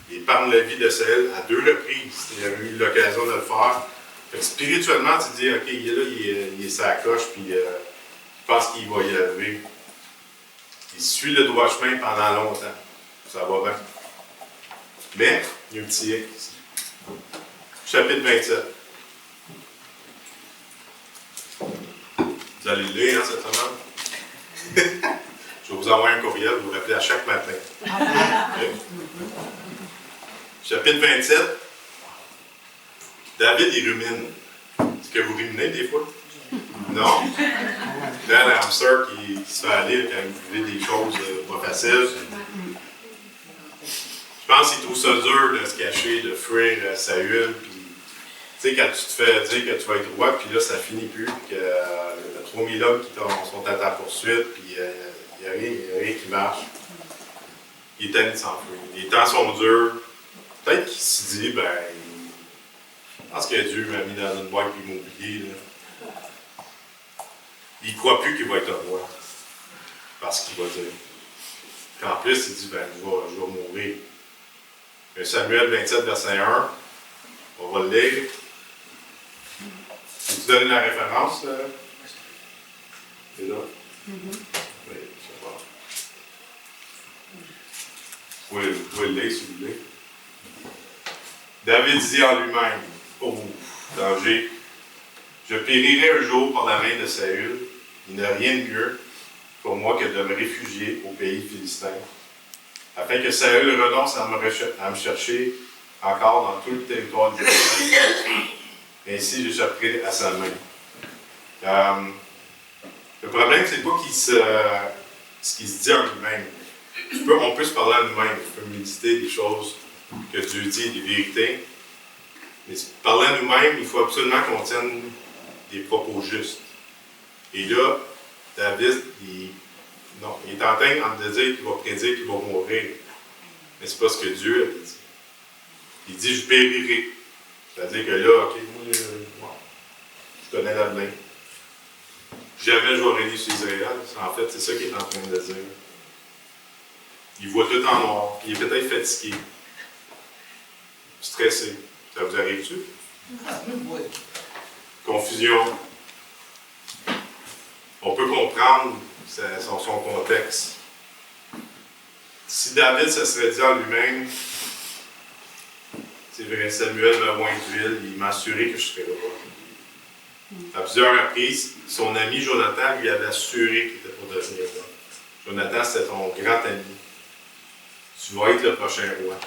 A: Il épargne la vie de Saül à 2 reprises. Il a eu l'occasion de le faire. Fait que spirituellement, tu te dis, OK, il est sa coche, puis il pense qu'il va y arriver. Il suit le droit chemin pendant longtemps. Ça va bien. Mais, il y a un petit hic ici. Chapitre 27. Vous allez le lire, cette semaine? Je vais vous envoyer un courriel, vous vous rappelez à chaque matin. Okay. Chapitre 27. David, il rumine. Est-ce que vous ruminez des fois? Non? Là, l'hamster qui se fait aller quand vous vivez des choses pas faciles. Je pense qu'il trouve ça dur de se cacher, de fuir Saül. Puis, tu sais, quand tu te fais dire que tu vas être roi, puis là, ça finit plus, puis qu'il y a 3000 hommes qui sont à ta poursuite, puis il n'y a rien qui marche. Il est tanné de s'enfuir. Les temps sont durs. Peut-être qu'il se dit, je pense que Dieu m'a mis dans une boîte puis il m'a oublié. Là. Il ne croit plus qu'il va être un roi. Parce qu'il va dire. Puis en plus, il dit, je vais mourir. Samuel 27, verset 1. On va le lire. Peux-tu donner la référence? C'est là? Oui, c'est bon. Vous pouvez le lire si vous voulez. David dit en lui-même, danger, je périrai un jour par la main de Saül. Il n'y a rien de mieux pour moi que de me réfugier au pays philistin, afin que Saül renonce à me chercher encore dans tout le territoire de Jérusalem. Ainsi, j'échapperai à sa main. Le problème, c'est pas ce qu'il se dit en lui-même. On peut se parler à nous-mêmes, on peut méditer des choses que Dieu dit, des vérités. Mais parler à nous-mêmes, il faut absolument qu'on tienne des propos justes. Et là, David, il est en train de dire qu'il va prédire qu'il va mourir. Mais c'est pas ce que Dieu avait dit. Il dit, je périrai. C'est-à-dire que là, OK, moi, je connais l'avenir. Jamais je vais régner sur Israël. En fait, c'est ça qu'il est en train de dire. Il voit tout en noir. Il est peut-être fatigué. Stressé. Ça vous arrive-tu? Oui. Confusion. On peut comprendre son contexte. Si David se serait dit en lui-même, c'est vrai, Samuel m'a oint d'huile, il m'a assuré que je serais roi. À plusieurs reprises, son ami Jonathan lui avait assuré qu'il était pour devenir roi. Jonathan, c'était ton grand ami. Tu vas être le prochain roi.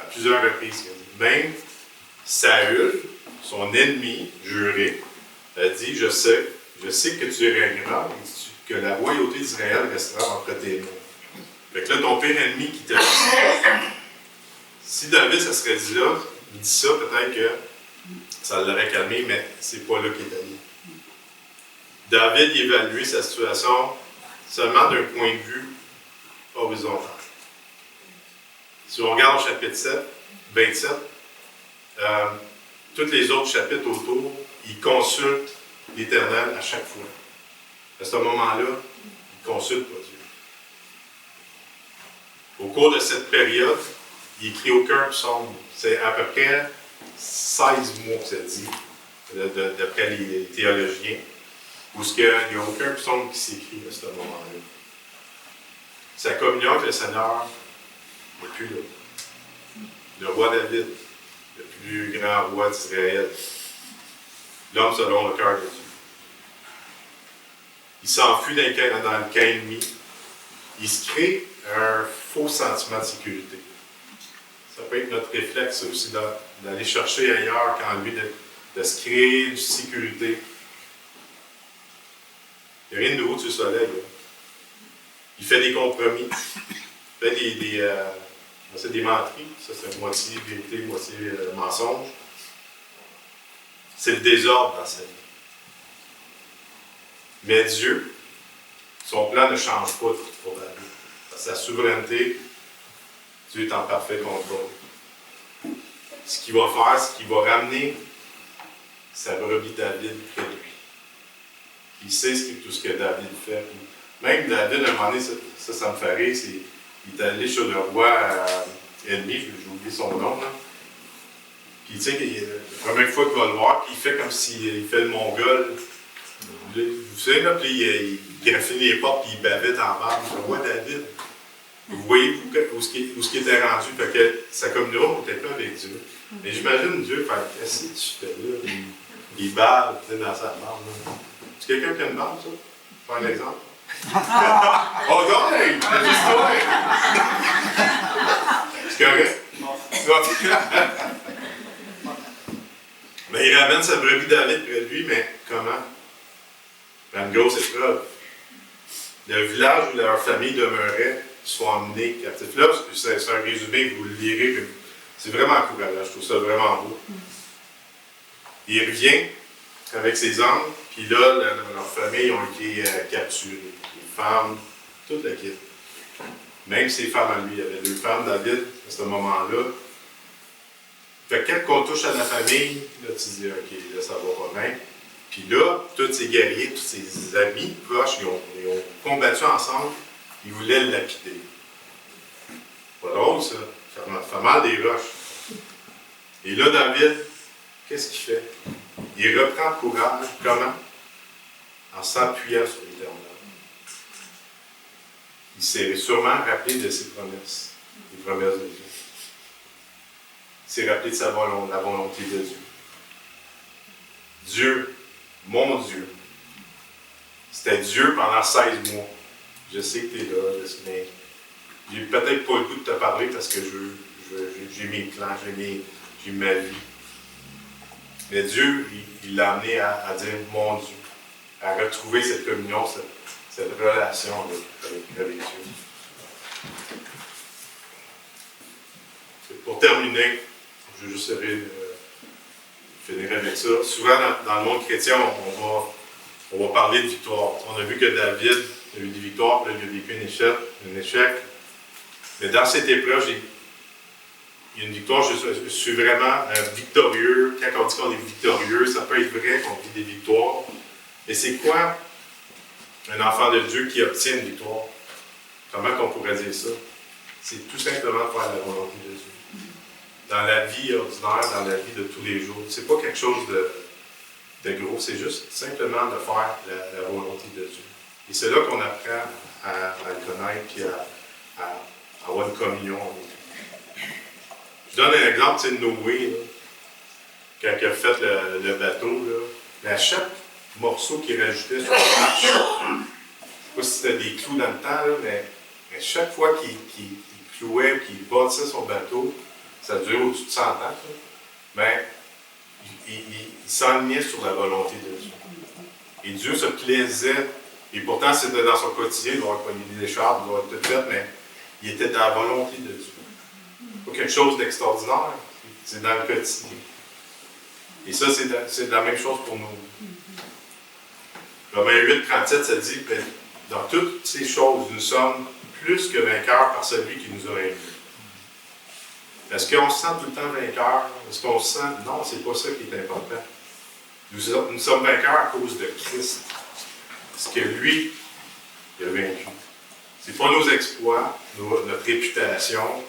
A: À plusieurs reprises. Même Saül, son ennemi juré, a dit, je sais que tu régneras et que la royauté d'Israël restera entre tes mains. Fait que là, ton pire ennemi qui t'a dit, si David se serait dit là, il dit ça, peut-être que ça l'aurait calmé, mais c'est pas là qu'il est allé. David évaluait sa situation seulement d'un point de vue horizontale. Si on regarde au chapitre 27, tous les autres chapitres autour, ils consultent l'Éternel à chaque fois. À ce moment-là, ils ne consultent pas Dieu. Au cours de cette période, il n'écrit aucun psaume. C'est à peu près 16 mois que ça dit, d'après les théologiens, où il n'y a aucun psaume qui s'écrit à ce moment-là. Sa communion avec le Seigneur n'est plus là. Le roi David, le plus grand roi d'Israël, l'homme selon le cœur de Dieu. Il s'enfuit dans le camp ennemi. Il se crée un faux sentiment de sécurité. Ça peut être notre réflexe aussi d'aller chercher ailleurs qu'en lui de se créer une sécurité. Il n'y a rien de nouveau sur le soleil. Là. Il fait des compromis. Il fait des menteries. Ça, c'est moitié vérité, moitié mensonge. C'est le désordre dans sa vie. Mais Dieu, son plan ne change pas pour David. Sa souveraineté, Dieu est en parfait contrôle. Ce qu'il va faire, c'est qu'il va ramener sa brebis David près de lui. Il sait tout ce que David fait. Même David, à un moment donné, ça me fait rire, il est allé sur le roi ennemi, j'ai oublié son nom, là. Puis tu sais, la première fois qu'il va le voir, puis il fait comme s'il fait le mongol. Vous savez, là, puis il graffine les portes, puis il bavait en bas. Le roi David. Vous voyez où ce qui était rendu. Fait que sa communion n'était pas avec Dieu. Mais j'imagine Dieu faire qu'est-ce que tu fais là? Il bave dans sa barbe. C'est quelqu'un qui a une barbe, ça? Pas un exemple? Oh non! Hey, l'histoire! C'est correct? Mais il ramène sa brebis David près de lui, mais comment? Dans une grosse épreuve. Le village où leur famille demeurait sont emmenés captifs. Là, c'est un résumé, vous le lirez, c'est vraiment encourageant, je trouve ça vraiment beau. Il revient avec ses hommes, puis là, leurs familles ont été capturées. Les femmes, toute l'équipe. Même ses femmes à lui, il y avait 2 femmes, David, à ce moment-là. Fait que quand on touche à la famille, là, tu dis, OK, là, ça va pas bien. Puis là, tous ces guerriers, tous ses amis proches, ils ont combattu ensemble, ils voulaient le lapider. Pas drôle, ça. Ça fait mal des roches. Et là, David, qu'est-ce qu'il fait? Il reprend courage. Comment? En s'appuyant sur l'Éternel. Il s'est sûrement rappelé de ses promesses, les promesses de Dieu. Il s'est rappelé de la volonté de Dieu. Dieu, mon Dieu. C'était Dieu pendant 16 mois. Je sais que tu es là, mais j'ai peut-être pas le goût de te parler parce que j'ai mes plans, j'ai ma vie. Mais Dieu, il l'a amené à dire mon Dieu, à retrouver cette communion, cette relation avec Dieu. Pour terminer, je vais juste finir avec ça. Souvent, dans le monde chrétien, on va parler de victoire. On a vu que David a eu des victoires, puis là, il a vécu un échec. Mais dans cette épreuve, il y a une victoire, je suis vraiment victorieux. Quand on dit qu'on est victorieux, ça peut être vrai qu'on vit des victoires. Mais c'est quoi un enfant de Dieu qui obtient une victoire? Comment on pourrait dire ça? C'est tout simplement de faire la volonté de Dieu. Dans la vie ordinaire, dans la vie de tous les jours. C'est pas quelque chose de gros, c'est juste simplement de faire la volonté de Dieu. Et c'est là qu'on apprend à le connaître et à avoir une communion avec lui. Je donne un exemple, c'est Noé, là, quand il a fait le bateau, là, à chaque morceau qu'il rajoutait sur la marche, je ne sais pas si c'était des clous dans le temps, là, mais chaque fois qu'il clouait, qu'il bâtissait son bateau, ça durait au-dessus de 100 ans, là, mais il s'enlignait sur la volonté de Dieu. Et Dieu se plaisait, et pourtant c'était dans son quotidien, il doit avoir pogné des écharpes, il doit avoir tout fait, mais il était dans la volonté de Dieu. Pas quelque chose d'extraordinaire, c'est dans le quotidien. Et ça, c'est la même chose pour nous. Romains 8, 37, ça dit, dans toutes ces choses, nous sommes plus que vainqueurs par celui qui nous a aimés. Est-ce qu'on se sent tout le temps vainqueur? Est-ce qu'on se sent... Non, c'est pas ça qui est important. Nous sommes vainqueurs à cause de Christ. Parce que lui, il a vaincu. Ce n'est pas nos exploits, notre réputation,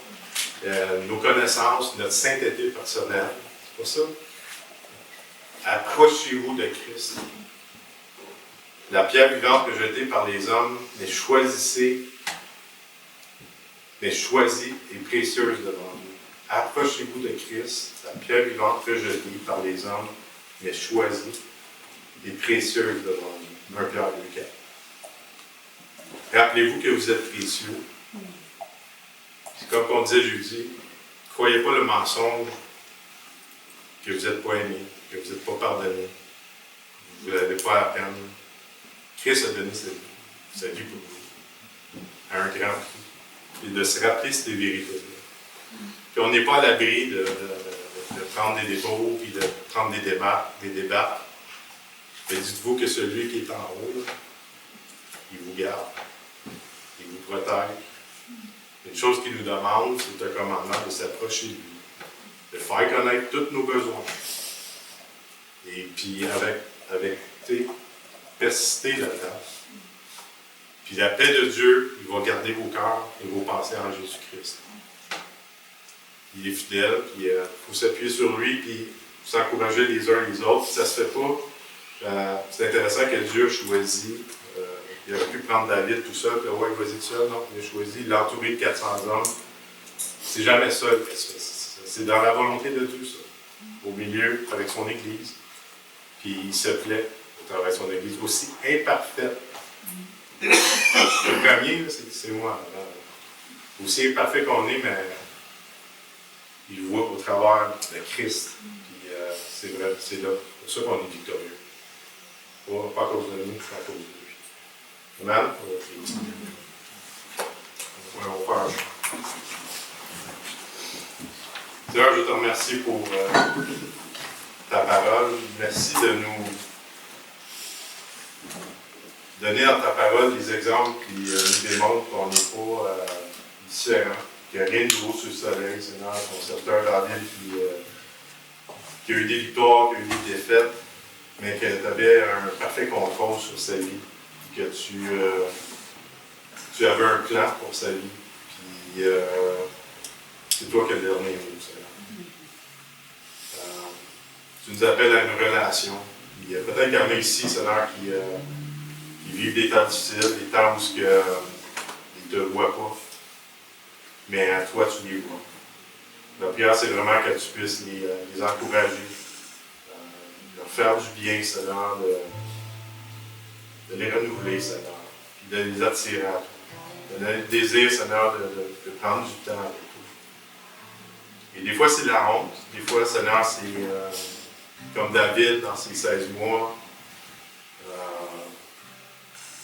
A: nos connaissances, notre sainteté personnelle. C'est pas ça. Approchez-vous de Christ. La pierre vivante que jetée par les hommes, mais choisie et précieuse devant nous. Approchez-vous de Christ, la pierre vivante rejetée par les hommes, mais choisie et précieuse devant nous. 1 Pierre 2, 4. Rappelez-vous que vous êtes précieux. C'est comme on disait jeudi, ne croyez pas le mensonge que vous n'êtes pas aimé, que vous n'êtes pas pardonné, que vous n'avez pas la peine. Christ a donné sa vie pour vous, à un grand prix. Et de se rappeler ces vérités-là. Puis on n'est pas à l'abri de prendre des détours, puis de prendre des débats. Mais dites-vous que celui qui est en haut, là, il vous garde, il vous protège. Une chose qu'il nous demande, c'est un commandement de s'approcher de lui, de faire connaître tous nos besoins. Et puis avec persister là-dedans. Puis la paix de Dieu, il va garder vos cœurs et vos pensées en Jésus-Christ. Il est fidèle, puis il faut s'appuyer sur lui, puis s'encourager les uns les autres. Si ça ne se fait pas, c'est intéressant que Dieu a choisi. Il aurait pu prendre David tout seul, puis ouais, vas-y tout seul. Non, il a choisi, il l'a entouré de 400 hommes. C'est jamais seul. C'est dans la volonté de Dieu, ça. Au milieu, avec son Église. Puis il se plaît au travers de son Église, aussi imparfaite. Le premier, c'est moi. Aussi imparfait qu'on est, mais il voit au travers de Christ. Puis c'est vrai, c'est là. C'est pour ça qu'on est victorieux. Pas à cause de nous, c'est à cause de lui. Amen? On va faire. Seigneur, je te remercie pour ta parole. Merci de nous donner dans ta parole des exemples qui nous démontrent qu'on n'est pas différents, qu'il n'y a rien de nouveau sur le soleil, Seigneur, ton serviteur David qui a eu des victoires, qui a eu des défaites, mais que tu avais un parfait contrôle sur sa vie, que tu avais un plan pour sa vie, puis c'est toi qui as le dernier mot, Seigneur. Tu nous appelles à une relation. Peut-être qu'il y en a ici, Seigneur, qui vivent des temps difficiles, des temps où ils ne te voient pas. Mais toi, tu les vois. La prière, c'est vraiment que tu puisses les encourager, leur faire du bien, Seigneur, de les renouveler, Seigneur, puis de les attirer à toi. De donner le désir, Seigneur, de prendre du temps avec toi. Et des fois, c'est la honte. Des fois, Seigneur, c'est comme David dans ses 16 mois.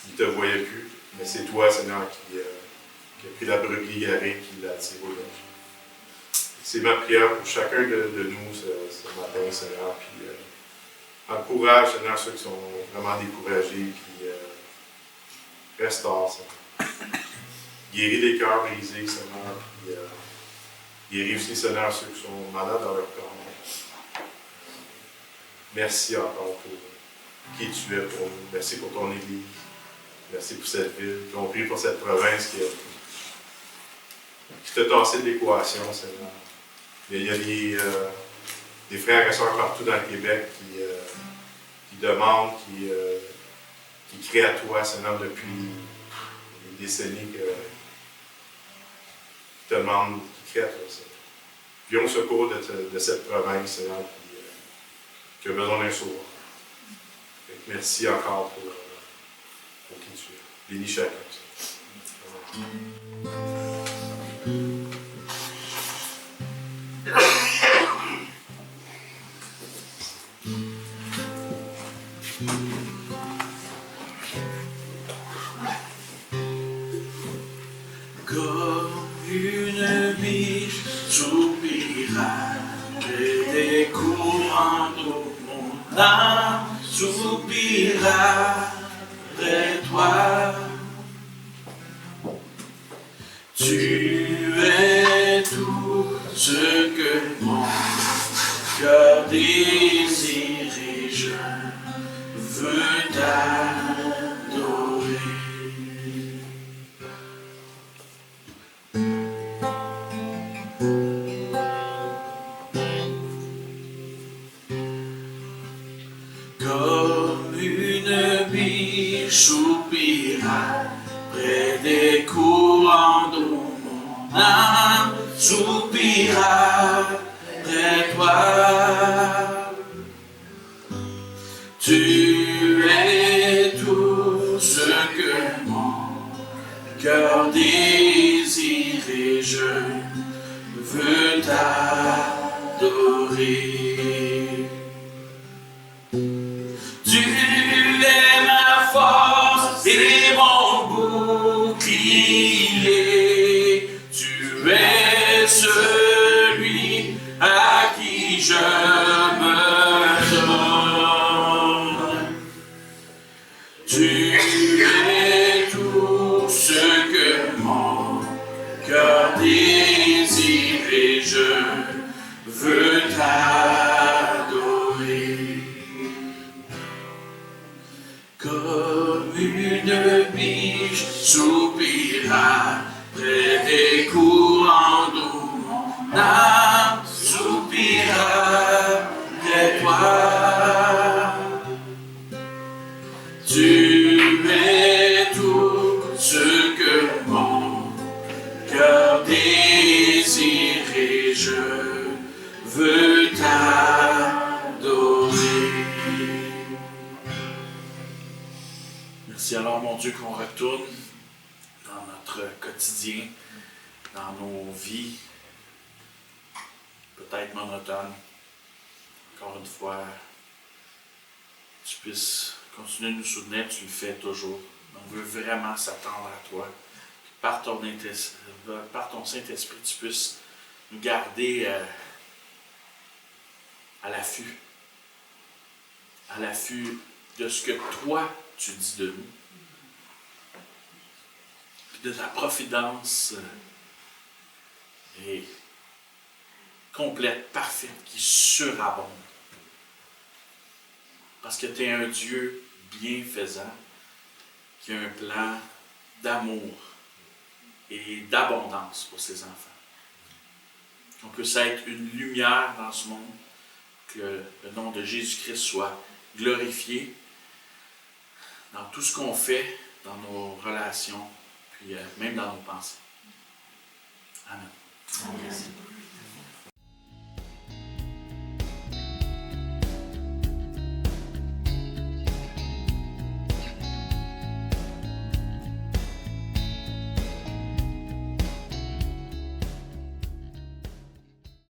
A: Il ne te voyait plus, mais c'est toi, Seigneur, qui a pris la brebis garée, qui l'a attiré au logis. C'est ma prière pour chacun de nous ce matin, Seigneur. Puis encourage, Seigneur, ceux qui sont vraiment découragés, puis restaure, Seigneur. Guéris les cœurs brisés, Seigneur. Puis guéris aussi, Seigneur, ceux qui sont malades dans leur corps. Merci encore pour qui tu es pour nous. Merci pour ton Église. Merci pour cette ville. Puis on prie pour cette province qui t'a tassé de l'équation, Seigneur. Il y a des frères et sœurs partout dans le Québec qui demandent, qui crient à toi, Seigneur, depuis des décennies, qui te demandent, qui crient à toi, Seigneur. Viens au secours de cette province, Seigneur, qui a besoin d'un sauveur. Merci encore pour qui tu es. Bénis chacun.
B: Comme une biche soupira, et des courants d'eau, mon âme soupira près de toi. Tu es tout ce que mon cœur désire et je veux t'adorer. Comme une biche soupira près des courants d'eau, mon âme soupira près toi. Tu es tout ce que mon cœur désire et je veux t'adorer. Tu es ma force et mon bouclier. Tu es celui à qui je me donne. Tu es tout ce que mon cœur désire et je veux t'adorer. Comme une biche soupira près des courants d'eau, mon âme soupira près toi. Tu es tout ce que mon cœur désire et je veux t'adorer. Merci alors mon Dieu qu'on retourne dans notre quotidien, dans nos vies, peut-être monotones. Encore une fois, tu puisses continuer de nous soutenir, tu le fais toujours. On veut vraiment s'attendre à toi. Par ton Saint-Esprit, tu puisses nous garder à l'affût de ce que toi, tu dis de nous, puis de ta providence et complète, parfaite, qui surabonde. Parce que tu es un Dieu bienfaisant, qui a un plan d'amour et d'abondance pour ses enfants. Qu'on puisse être une lumière dans ce monde, que le nom de Jésus-Christ soit glorifié dans tout ce qu'on fait, dans nos relations, puis même dans nos pensées. Amen.
C: Amen.